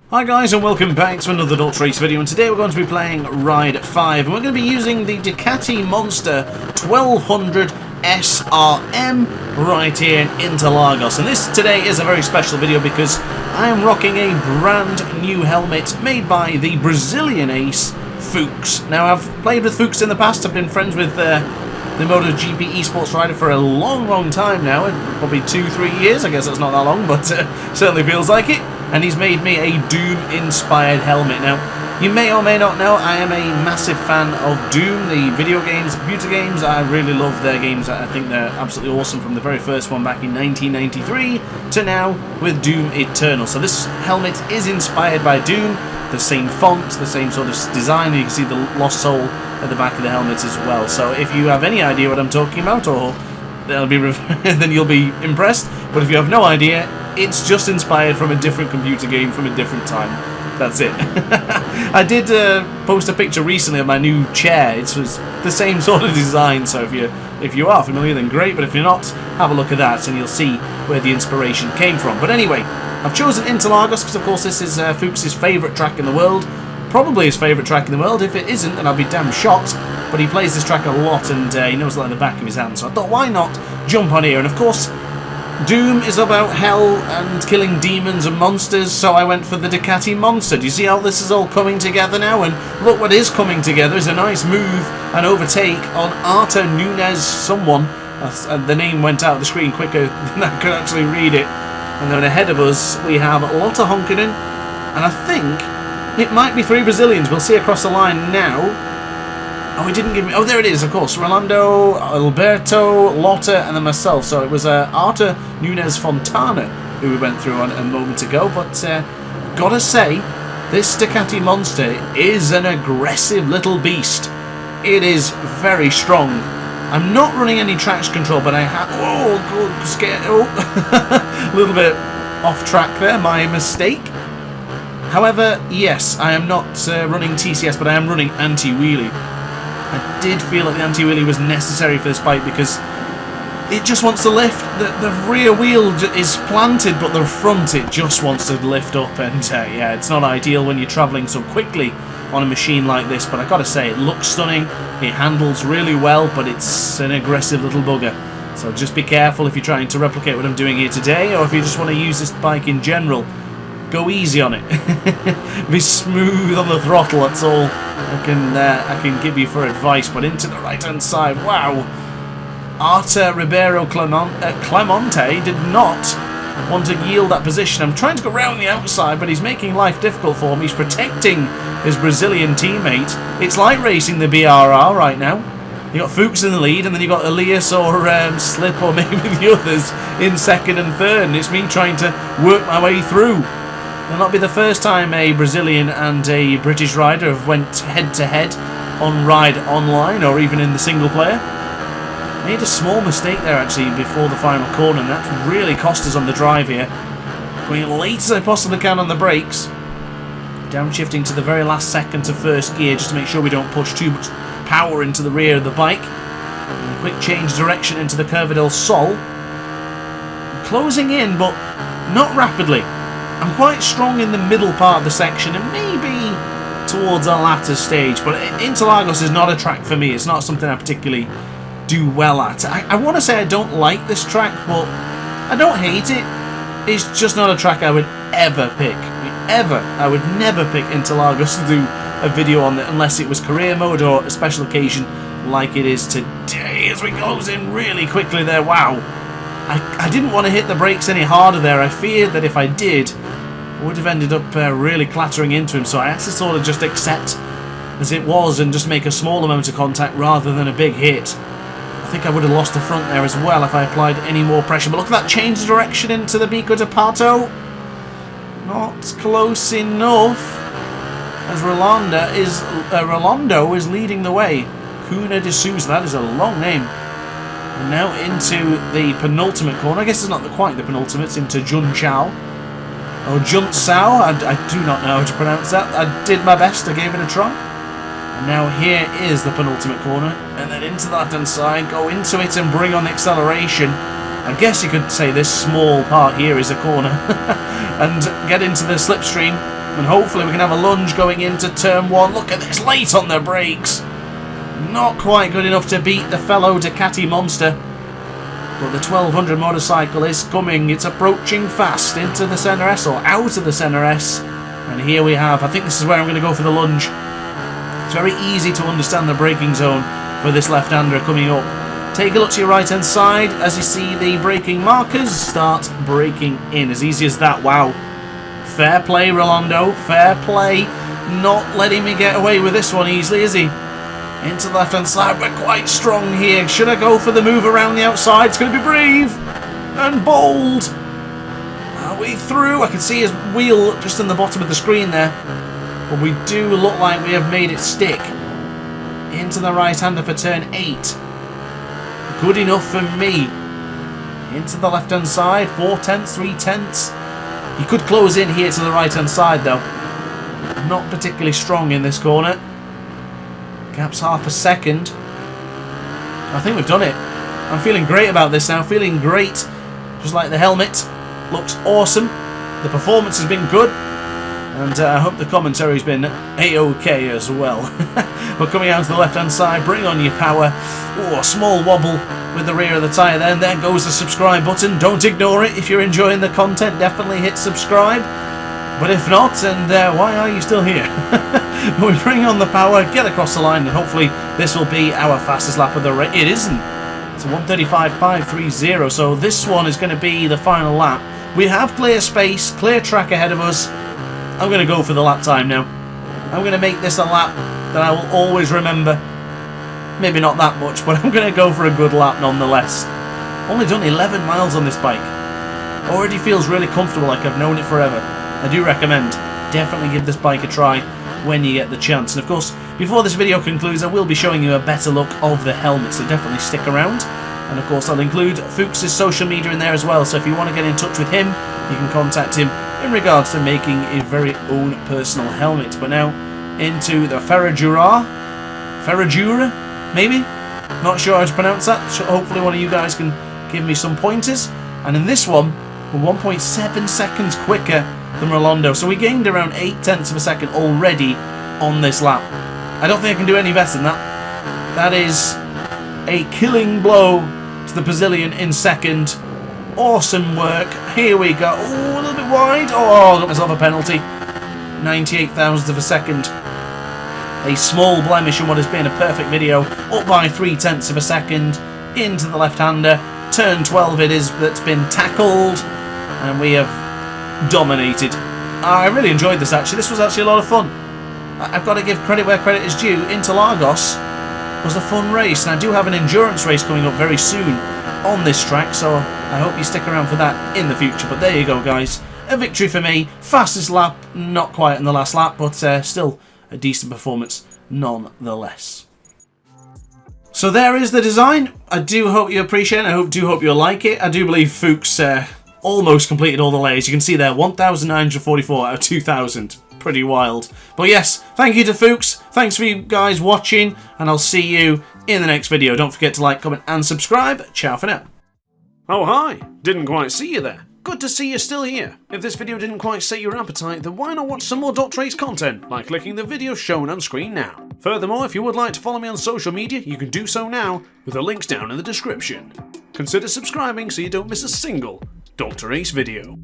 Hi guys and welcome back to another DrAce video, and today we're going to be playing Ride 5 and we're going to be using the Ducati Monster 1200 SRM right here in Interlagos. And this today is a very special video because I am rocking a brand new helmet made by the Brazilian ace FooXz. Now I've played with FooXz in the past, I've been friends with the MotoGP esports rider for a long time now, probably 2-3 years. I guess that's not that long, but certainly feels like it. And he's made me a Doom-inspired helmet. Now, you may or may not know, I am a massive fan of Doom, the video games, computer games. I really love their games. I think they're absolutely awesome, from the very first one back in 1993 to now with Doom Eternal. So this helmet is inspired by Doom, the same font, the same sort of design. You can see the Lost Soul at the back of the helmet as well. So if you have any idea what I'm talking about, or then you'll be impressed. But if you have no idea, it's just inspired from a different computer game from a different time. That's it. I did post a picture recently of my new chair. It was the same sort of design, so if you are familiar, then great, but if you're not, have a look at that and you'll see where the inspiration came from. But anyway, I've chosen Interlagos because of course this is FooXz's favourite track in the world. Probably his favourite track in the world. If it isn't, then I'll be damn shocked. But he plays this track a lot and he knows it like the back of his hand, so I thought, why not jump on here? And of course, Doom is about hell and killing demons and monsters, so I went for the Ducati Monster. Do you see how this is all coming together now? And look what is coming together is a nice move and overtake on Arta Nunes someone. The name went out of the screen quicker than I could actually read it. And then ahead of us we have Lotte Honkanen, and I think it might be 3 Brazilians. We'll see across the line now. Oh, he didn't give me... Oh, there it is, of course. Rolando, Alberto, Lotte, and then myself. So it was Arta Nunes Fontana who we went through on a moment ago. But gotta say, this Ducati Monster is an aggressive little beast. It is very strong. I'm not running any traction control, but I have... Oh, good, scared. Oh, a little bit off track there. My mistake. However, yes, I am not running TCS, but I am running anti-wheelie. I did feel that the anti-wheelie was necessary for this bike because it just wants to lift. The rear wheel is planted, but the front, it just wants to lift up. And yeah, it's not ideal when you're travelling so quickly on a machine like this. But I gotta say, it looks stunning. It handles really well, but it's an aggressive little bugger. So just be careful if you're trying to replicate what I'm doing here today, or if you just want to use this bike in general. Go easy on it. Be smooth on the throttle, that's all I can give you for advice. But into the right hand side, wow. Arta Ribeiro Clemente did not want to yield that position. I'm trying to go round the outside, but he's making life difficult for me. He's protecting his Brazilian teammate. It's like racing the BRR right now. You got FooXz in the lead, and then you got Elias or Slip or maybe the others in second and third, and it's me trying to work my way through. It'll not be the first time a Brazilian and a British rider have went head-to-head on Ride Online, or even in the single player. Made a small mistake there actually before the final corner, and that's really cost us on the drive here. Going as late as I possibly can on the brakes. Downshifting to the very last second to first gear just to make sure we don't push too much power into the rear of the bike. And a quick change direction into the Curva del Sol. Closing in, but not rapidly. I'm quite strong in the middle part of the section and maybe towards the latter stage, but Interlagos is not a track for me. It's not something I particularly do well at. I want to say I don't like this track, but I don't hate it. It's just not a track I would ever pick. I would never pick Interlagos to do a video on it unless it was career mode or a special occasion like it is today as we close in really quickly there. Wow. I didn't want to hit the brakes any harder there. I feared that if I did, I would have ended up really clattering into him. So I had to sort of just accept as it was and just make a small amount of contact rather than a big hit. I think I would have lost the front there as well if I applied any more pressure. But look at that change of direction into the Bico de Pato. Not close enough, as Rolando is leading the way. Cunha de Souza, that is a long name. And now into the penultimate corner. I guess it's not quite the penultimate, it's into Junção. Or Junção, I do not know how to pronounce that. I did my best, I gave it a try. And now here is the penultimate corner. And then into the left hand side, go into it and bring on the acceleration. I guess you could say this small part here is a corner. And get into the slipstream. And hopefully we can have a lunge going into turn 1. Look at this, late on the brakes. Not quite good enough to beat the fellow Ducati monster. But the 1200 motorcycle is coming. It's approaching fast into the Senna S, or out of the Senna S. And here we have, I think this is where I'm going to go for the lunge. It's very easy to understand the braking zone for this left-hander coming up. Take a look to your right-hand side as you see the braking markers start braking in. As easy as that. Wow. Fair play, Rolando. Fair play. Not letting me get away with this one easily, is he? Into the left-hand side. We're quite strong here. Should I go for the move around the outside? It's going to be brave and bold. Are we through? I can see his wheel just in the bottom of the screen there. But we do look like we have made it stick. Into the right-hander for turn 8. Good enough for me. Into the left-hand side. 4 tenths, 3 tenths. He could close in here to the right-hand side, though. Not particularly strong in this corner. Gap's half a second. I think we've done it. I'm feeling great about this now. Feeling great. Just like the helmet. Looks awesome. The performance has been good. And I hope the commentary's been A-OK as well. We're coming out to the left-hand side. Bring on your power. Oh, a small wobble with the rear of the tyre there. And there goes the subscribe button. Don't ignore it. If you're enjoying the content, definitely hit subscribe. But if not, and why are you still here? We bring on the power, get across the line, and hopefully this will be our fastest lap of the race. It isn't. It's a 1:35.530, so this one is going to be the final lap. We have clear space, clear track ahead of us. I'm going to go for the lap time now. I'm going to make this a lap that I will always remember. Maybe not that much, but I'm going to go for a good lap nonetheless. Only done 11 miles on this bike. Already feels really comfortable, like I've known it forever. I do recommend, definitely give this bike a try when you get the chance. And of course, before this video concludes, I will be showing you a better look of the helmet, so definitely stick around. And of course, I'll include FooXz's social media in there as well, so if you want to get in touch with him, you can contact him in regards to making a very own personal helmet. But now, into the Ferragura, maybe? Not sure how to pronounce that, so hopefully one of you guys can give me some pointers. And in this one, we're 1.7 seconds quicker than Rolando, so we gained around 8 tenths of a second already on this lap. I don't think I can do any better than that. That is a killing blow to the Brazilian in second. Awesome work. Here we go. Oh, a little bit wide. Oh, got myself a penalty. 98 thousandths of a second. A small blemish in what has been a perfect video. Up by 3 tenths of a second. Into the left-hander. Turn 12 it is that's been tackled. And we have dominated. I really enjoyed this actually. This was actually a lot of fun. I've got to give credit where credit is due. Interlagos was a fun race, and I do have an endurance race coming up very soon on this track, so I hope you stick around for that in the future. But there you go, guys. A victory for me. Fastest lap, not quite in the last lap, but still a decent performance nonetheless. So there is the design. I do hope you appreciate it. I do hope you'll like it. I do believe FooXz almost completed all the layers. You can see there, 1,944 out of 2,000. Pretty wild. But yes, thank you to FooXz. Thanks for you guys watching, and I'll see you in the next video. Don't forget to like, comment, and subscribe. Ciao for now. Oh, hi. Didn't quite see you there. Good to see you're still here. If this video didn't quite set your appetite, then why not watch some more DrAce content by clicking the video shown on screen now. Furthermore, if you would like to follow me on social media, you can do so now with the links down in the description. Consider subscribing so you don't miss a single DrAce video.